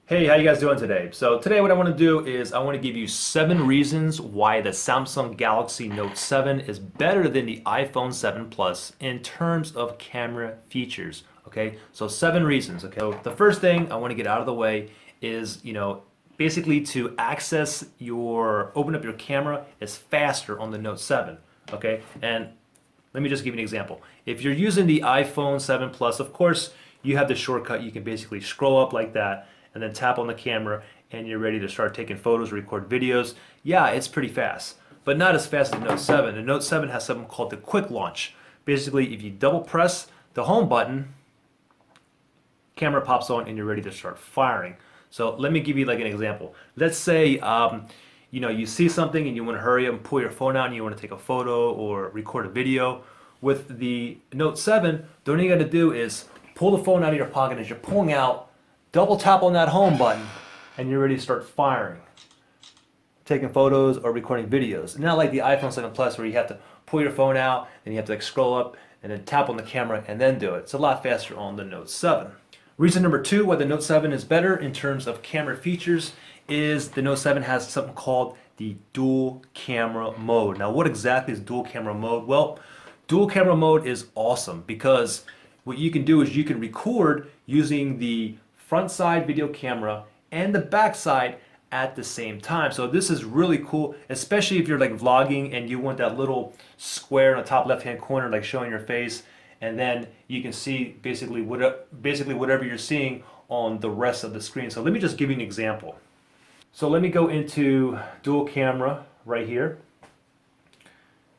Hey, how you guys doing today? So today what I want to do is I want to give you 7 reasons why the Samsung Galaxy Note 7 is better than the iPhone 7 Plus in terms of camera features. Okay, so 7 reasons. Okay, so the first thing I want to get out of the way is, basically to access open up your camera is faster on the Note 7. Okay, and let me just give you an example. If you're using the iPhone 7 Plus, of course, you have the shortcut. You can basically scroll up like that and then tap on the camera and you're ready to start taking photos, record videos. Yeah, it's pretty fast, but not as fast as the Note 7. The Note 7 has something called the quick launch. Basically, if you double press the home button, camera pops on and you're ready to start firing. So let me give you like an example. Let's say you see something and you want to hurry up and pull your phone out and you want to take a photo or record a video. With the Note 7, the only thing you got to do is pull the phone out of your pocket as you're pulling out, double tap on that home button, and you're ready to start firing, taking photos or recording videos. Not like the iPhone 7 Plus where you have to pull your phone out and you have to like scroll up and then tap on the camera and then do it. It's a lot faster on the Note 7. Reason number 2 why the Note 7 is better in terms of camera features is the Note 7 has something called the dual camera mode. Now, what exactly is dual camera mode? Well, dual camera mode is awesome because what you can do is you can record using the front side video camera and the back side at the same time. So this is really cool, especially if you're like vlogging and you want that little square in the top left hand corner like showing your face, and then you can see basically whatever you're seeing on the rest of the screen. So let me just give you an example. So let me go into dual camera right here.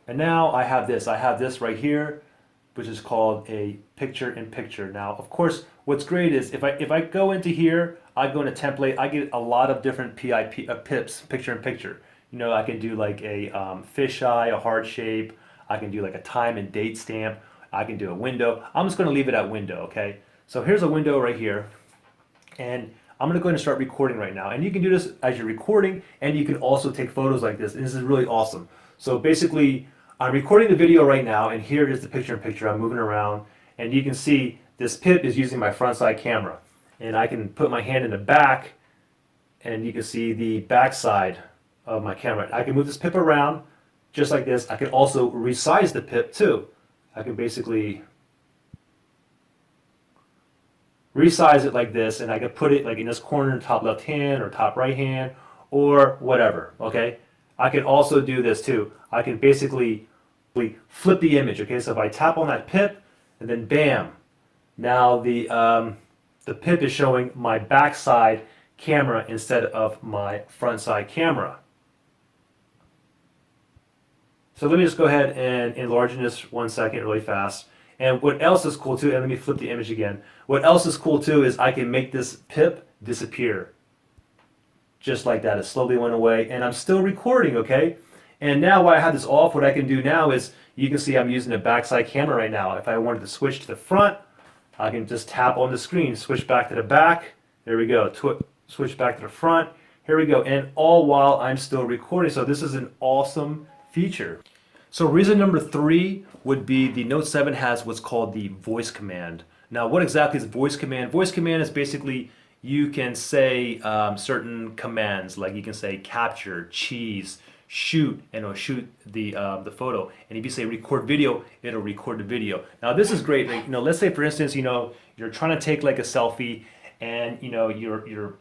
And now I have this right here, which is called a picture-in-picture. Now, of course, what's great is if I go into here, I go into template, I get a lot of different pips, picture-in-picture. I can do like a fisheye, a heart shape. I can do like a time and date stamp. I can do a window. I'm just going to leave it at window, okay? So here's a window right here, and I'm going to go ahead and start recording right now. And you can do this as you're recording, and you can also take photos like this, and this is really awesome. So basically, I'm recording the video right now, and here is the picture-in-picture. I'm moving around, and you can see this pip is using my front side camera. And I can put my hand in the back, and you can see the back side of my camera. I can move this pip around just like this. I can also resize the pip too. I can basically resize it like this, and I can put it like in this corner, top left hand or top right hand or whatever, okay? I can also do this too. I can basically flip the image, okay? So if I tap on that pip and then bam, now the pip is showing my backside camera instead of my front side camera. So let me just go ahead and enlarge this 1 second really fast. And what else is cool too, and let me flip the image again. What else is cool too is I can make this pip disappear. Just like that, it slowly went away, and I'm still recording, okay? And now while I have this off, what I can do now is, you can see I'm using a backside camera right now. If I wanted to switch to the front, I can just tap on the screen, switch back to the back, there we go, switch back to the front, here we go, and all while I'm still recording. So this is an awesome feature. So reason number 3 would be the Note 7 has what's called the voice command. Now, what exactly is voice command? Voice command is basically you can say certain commands, like you can say capture, cheese, shoot, and it'll shoot the photo. And if you say record video, it'll record the video. Now this is great. Like, let's say for instance, you're trying to take like a selfie, and your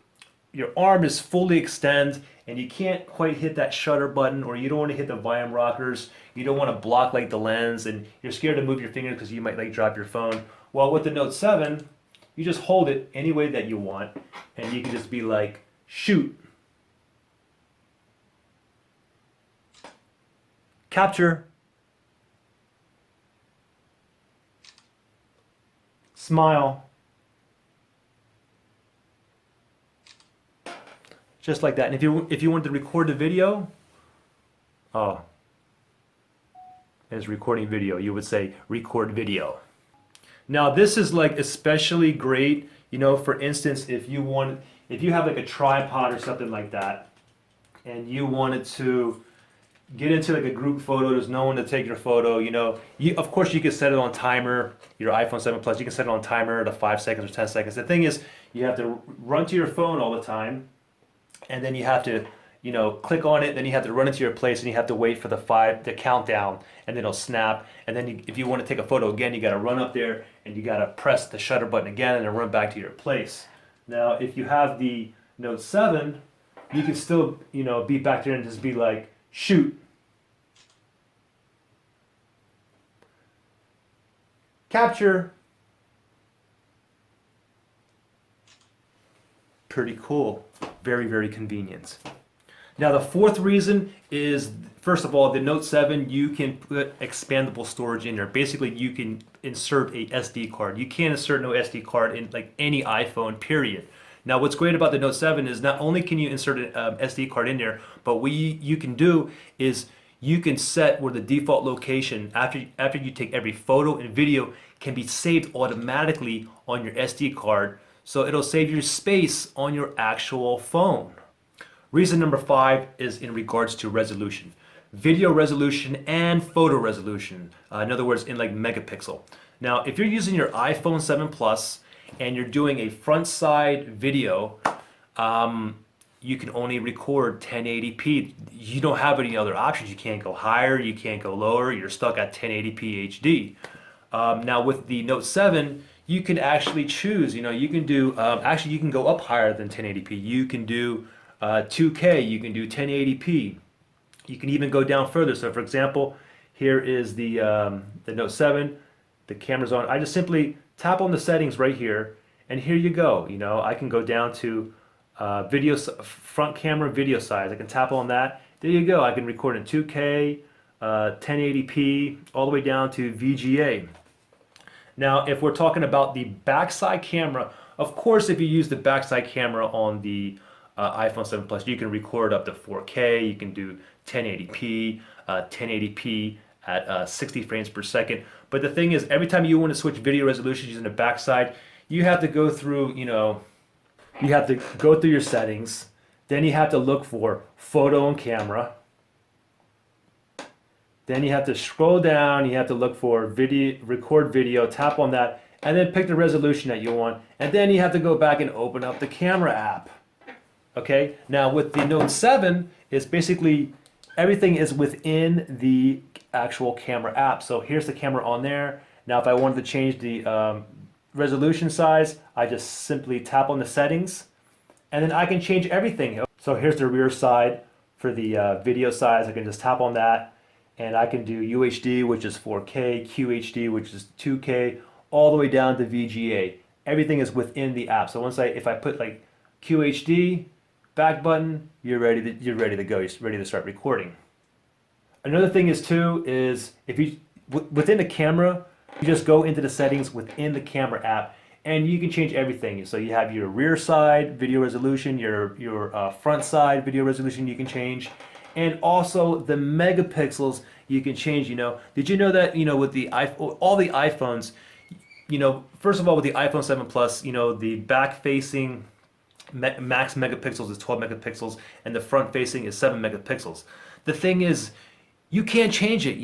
arm is fully extended and you can't quite hit that shutter button, or you don't want to hit the volume rockers, you don't want to block like the lens, and you're scared to move your fingers because you might like drop your phone. Well, with the Note 7, you just hold it any way that you want, and you can just be like, shoot, capture, smile, just like that. And if you wanted to record the video, oh, it's recording video, you would say record video. Now this is like especially great, for instance, if you have like a tripod or something like that, and you wanted to get into like a group photo, there's no one to take your photo, of course you can set it on timer, your iPhone 7 Plus, you can set it on timer to 5 seconds or 10 seconds. The thing is, you have to run to your phone all the time, and then you have to, click on it. Then you have to run into your place, and you have to wait for the countdown, and then it'll snap. And then if you want to take a photo again, you got to run up there, and you got to press the shutter button again, and then run back to your place. Now, if you have the Note 7, you can still, be back there and just be like, shoot. Capture. Pretty cool. Very, very convenient. Now the fourth reason is, first of all, the Note 7, you can put expandable storage in there. Basically, you can insert a SD card. You can't insert no SD card in like any iPhone, period. Now what's great about the Note 7 is not only can you insert an SD card in there, but what you can do is you can set where the default location after you take every photo and video can be saved automatically on your SD card. So it'll save you space on your actual phone. Reason number 5 is in regards to resolution. Video resolution and photo resolution. In other words, in like megapixel. Now, if you're using your iPhone 7 Plus and you're doing a front side video, you can only record 1080p. You don't have any other options. You can't go higher, you can't go lower. You're stuck at 1080p HD. Now with the Note 7, you can actually choose. You can do, actually you can go up higher than 1080p. You can do 2K, you can do 1080p. You can even go down further. So for example, here is the Note 7, the camera's on. I just simply tap on the settings right here, and here you go. I can go down to video, front camera video size. I can tap on that. There you go. I can record in 2K, 1080p, all the way down to VGA. Now, if we're talking about the backside camera, of course, if you use the backside camera on the iPhone 7 Plus, you can record up to 4K, you can do 1080p, 1080p at 60 frames per second. But the thing is, every time you want to switch video resolution using the backside, you have to go through, you have to go through your settings, then you have to look for photo and camera. Then you have to scroll down, you have to look for video, record video, tap on that, and then pick the resolution that you want. And then you have to go back and open up the camera app. Okay, now with the Note 7, it's basically everything is within the actual camera app. So here's the camera on there. Now if I wanted to change the resolution size, I just simply tap on the settings, and then I can change everything. So here's the rear side for the video size. I can just tap on that, and I can do UHD, which is 4K, QHD, which is 2K, all the way down to VGA. Everything is within the app. So if I put like QHD, back button, you're ready to go. You're ready to start recording. Another thing is if you within the camera, you just go into the settings within the camera app, and you can change everything. So you have your rear side video resolution, your front side video resolution you can change, and also the megapixels you can change. Did you know that with the all the iPhones, first of all with the iPhone 7 Plus, the back facing max megapixels is 12 megapixels, and the front facing is 7 megapixels. The thing is, you can't change it.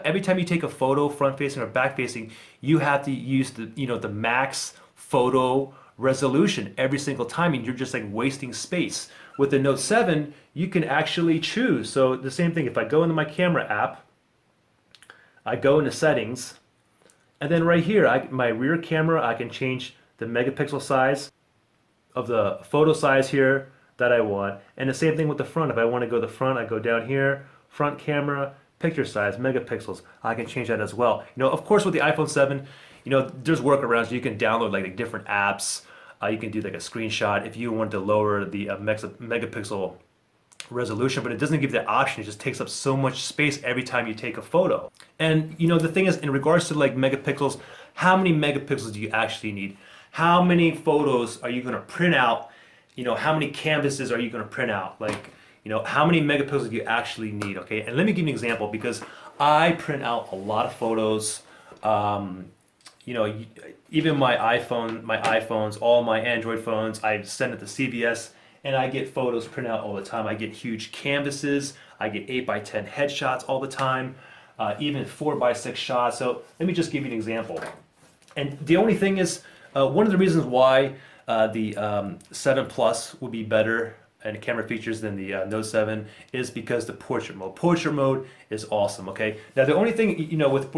Every time you take a photo, front facing or back facing, you have to use the max photo resolution every single time, and you're just like wasting space. With the Note 7, you can actually choose. So the same thing, if I go into my camera app, I go into settings, and then right here, my rear camera, I can change the megapixel size of the photo size here that I want. And the same thing with the front. If I want to go to the front, I go down here, front camera, picture size, megapixels. I can change that as well. Of course with the iPhone 7, there's workarounds. You can download like different apps. You can do like a screenshot if you want to lower the megapixel resolution, but it doesn't give the option. It just takes up so much space every time you take a photo. And the thing is, in regards to like megapixels, how many megapixels do you actually need? How many photos are you going to print out? How many canvases are you going to print out? Like, how many megapixels do you actually need? Okay, and let me give you an example, because I print out a lot of photos. Even my iPhones, all my Android phones, I send it to CVS, and I get photos printed out all the time. I get huge canvases. I get 8x10 headshots all the time, even 4x6 shots. So let me just give you an example. And the only thing is, One of the reasons why the 7 Plus would be better and camera features than the Note 7 is because the portrait mode. Portrait mode is awesome, okay? Now the only thing, with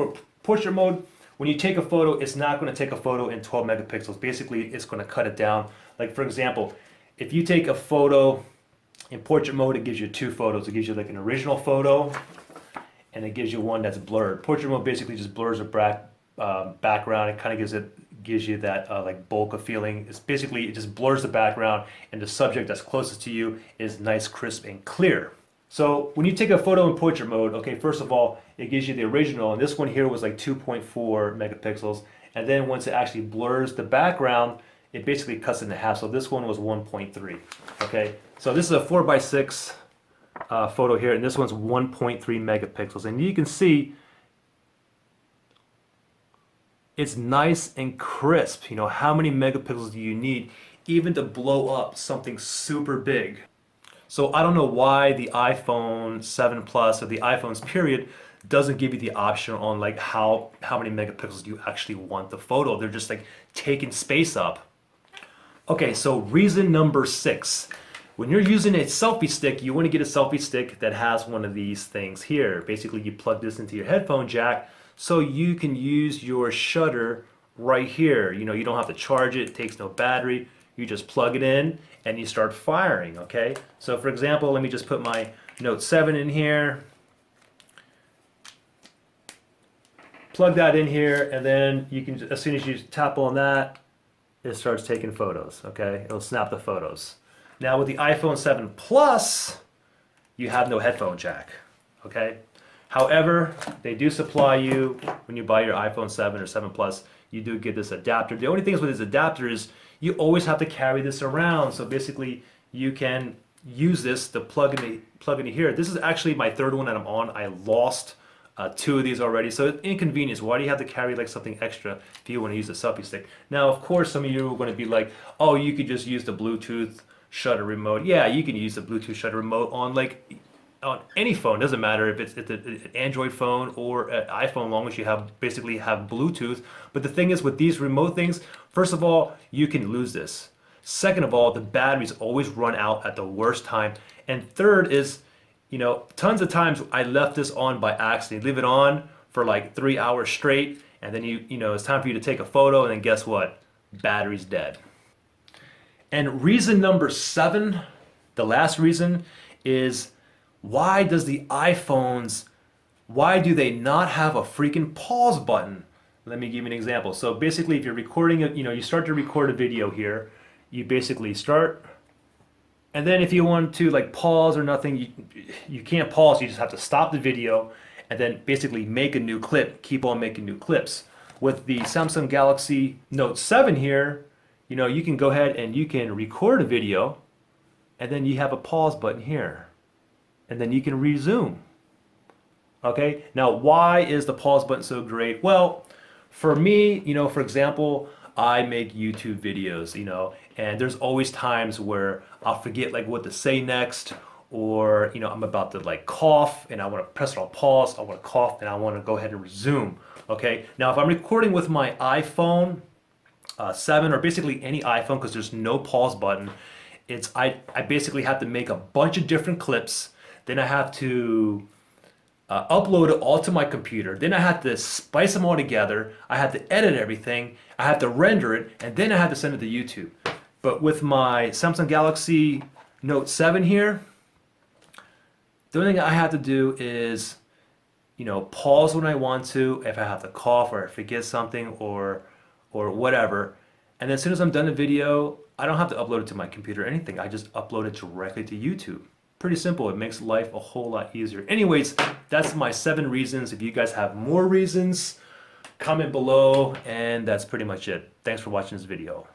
portrait mode, when you take a photo, it's not going to take a photo in 12 megapixels. Basically, it's going to cut it down. Like for example, if you take a photo in portrait mode, it gives you 2 photos. It gives you like an original photo, and it gives you one that's blurred. Portrait mode basically just blurs the background. It kind of gives you that like bokeh feeling. It's basically, it just blurs the background, and the subject that's closest to you is nice, crisp, and clear. So when you take a photo in portrait mode, okay, first of all, it gives you the original, and this one here was like 2.4 megapixels, and then once it actually blurs the background, it basically cuts it in half. So this one was 1.3. Okay, so this is a 4:6 photo here, and this one's 1.3 megapixels, and you can see it's nice and crisp. How many megapixels do you need even to blow up something super big? So I don't know why the iPhone 7 Plus or the iPhones period doesn't give you the option on like how many megapixels do you actually want the photo. They're just like taking space up. Okay, so reason number 6. When you're using a selfie stick, you want to get a selfie stick that has one of these things here. Basically, you plug this into your headphone jack so you can use your shutter right here. You don't have to charge it. It takes no battery. You just plug it in and you start firing, okay? So for example, let me just put my Note 7 in here. Plug that in here, and then you can, as soon as you tap on that, it starts taking photos, okay? It'll snap the photos. Now with the iPhone 7 Plus, you have no headphone jack, okay? However, they do supply you, when you buy your iPhone 7 or 7 Plus, you do get this adapter. The only thing is with this adapter is you always have to carry this around. So basically, you can use this to plug into here. This is actually my 3rd one that I'm on. I lost 2 of these already, so it's inconvenience. Why do you have to carry like something extra if you want to use a selfie stick? Now, of course, some of you are going to be like, oh, you could just use the Bluetooth shutter remote. Yeah, you can use the Bluetooth shutter remote on any phone. Doesn't matter if it's an Android phone or an iPhone, as long as you basically have Bluetooth. But the thing is, with these remote things, first of all, you can lose this. Second of all, the batteries always run out at the worst time. And third is, tons of times I left this on by accident. Leave it on for like 3 hours straight, and then it's time for you to take a photo, and then guess what? Battery's dead. And reason number 7, the last reason, is why do the iPhones not have a freaking pause button? Let me give you an example. So basically, if you're recording you start to record a video here, you basically start, and then if you want to like pause or nothing, you can't pause. You just have to stop the video and then basically make a new clip, keep on making new clips. With the Samsung Galaxy Note 7 here, you can go ahead and you can record a video, and then you have a pause button here, and then you can resume. Okay, now why is the pause button so great? Well, for me, for example, I make YouTube videos, and there's always times where I'll forget like what to say next, or I'm about to like cough and I want to press it on pause, I want to cough and I want to go ahead and resume. Okay, now if I'm recording with my iPhone 7 or basically any iPhone, because there's no pause button, I basically have to make a bunch of different clips, then I have to upload it all to my computer, then I have to spice them all together, I have to edit everything, I have to render it, and then I have to send it to YouTube. But with my Samsung Galaxy Note 7 here, the only thing I have to do is pause when I want to, if I have to cough or forget something or whatever, and then as soon as I'm done the video, I don't have to upload it to my computer or anything. I just upload it directly to YouTube. Pretty simple. It makes life a whole lot easier. Anyways, that's my 7 reasons. If you guys have more reasons, comment below, and that's pretty much it. Thanks for watching this video.